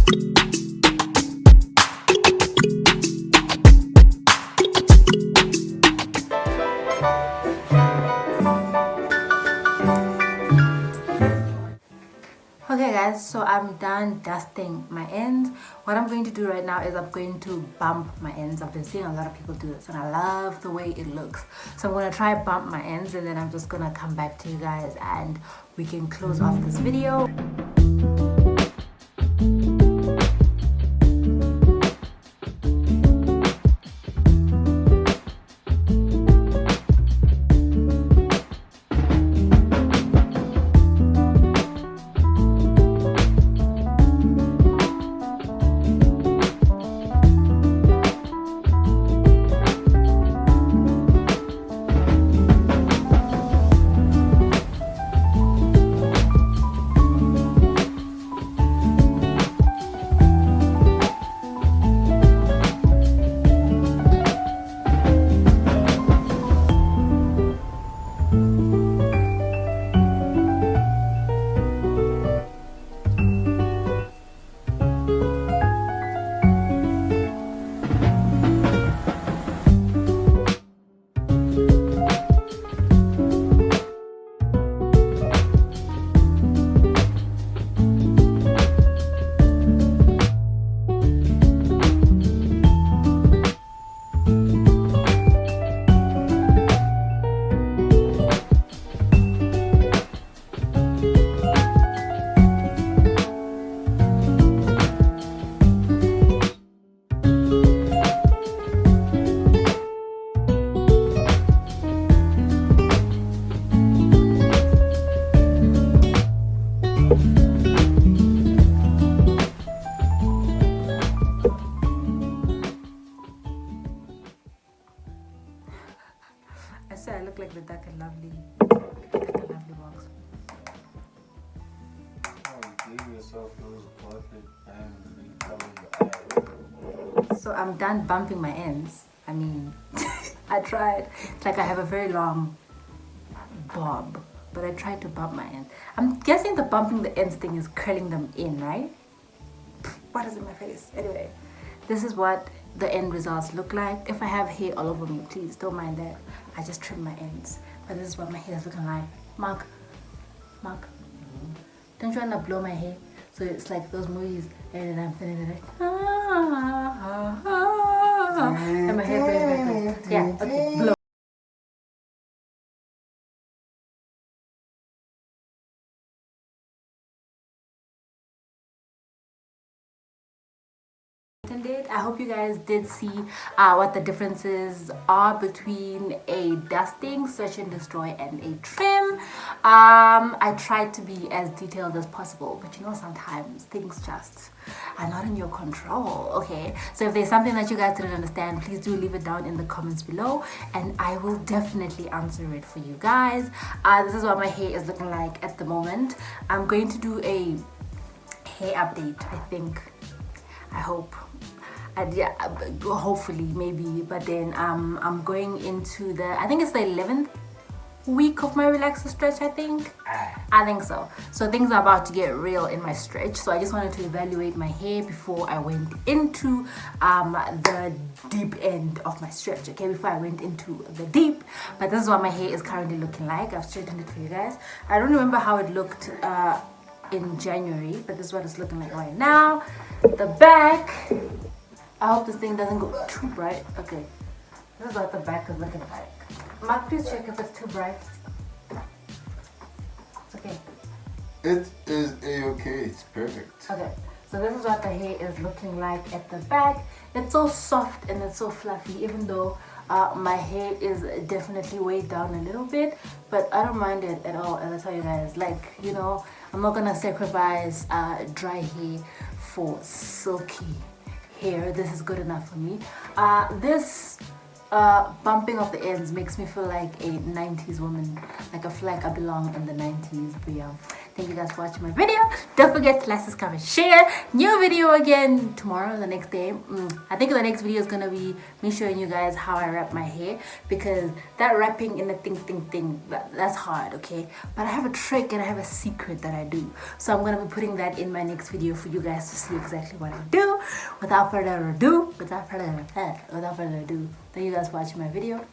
Okay guys, so I'm done dusting my ends. What I'm going to do right now is I'm going to bump my ends. I've been seeing a lot of people do this and I love the way it looks. So I'm going to try bump my ends and then I'm just going to come back to you guys and we can close off this video. I swear I look like the Dark and Lovely box. Give yourself those perfect ends. So I'm done bumping my ends. I mean, I tried. It's like I have a very long bob, but I tried to bump my ends. I'm guessing the bumping the ends thing is curling them in, right? What is in my face? Anyway, this is what the end results look like. If I have hair all over me, please don't mind that. I just trim my ends. But this is what my hair is looking like. Mark, don't you want to blow my hair? So it's like those movies, and then I'm feeling like, and my hair goes back. Yeah, okay, blow. I hope you guys did see what the differences are between a dusting, search and destroy, and a trim. I tried to be as detailed as possible, but you know, sometimes things just are not in your control. Okay, so if there's something that you guys didn't understand, please do leave it down in the comments below and I will definitely answer it for you guys. This is what my hair is looking like at the moment. I'm going to do a hair update, I think. I hope. Yeah, hopefully, maybe. But then I'm going into I think it's the 11th week of my relaxer stretch, I think so. So things are about to get real in my stretch, so I just wanted to evaluate my hair before I went into the deep end of my stretch, okay, before I went into the deep. But this is what my hair is currently looking like. I've straightened it for you guys. I don't remember how it looked in January, but this is what it's looking like right now. The back, I hope this thing doesn't go too bright. Okay, this is what the back is looking like. Mark, please check if it's too bright. It's okay. It is a-okay. It's perfect. Okay, so this is what the hair is looking like at the back. It's so soft and it's so fluffy, even though my hair is definitely weighed down a little bit, but I don't mind it at all. And I tell you guys, like, you know, I'm not gonna sacrifice dry hair for silky hair. This is good enough for me. This bumping of the ends makes me feel like a 90s woman. Like I feel like I belong in the 90s, but yeah. Thank you guys for watching my video. Don't forget to like, subscribe, and share. New video again tomorrow, the next day. I think the next video is gonna be me showing you guys how I wrap my hair, because that wrapping in the thing, that's hard, okay? But I have a trick and I have a secret that I do. So I'm gonna be putting that in my next video for you guys to see exactly what I do. Without further ado, thank you guys for watching my video.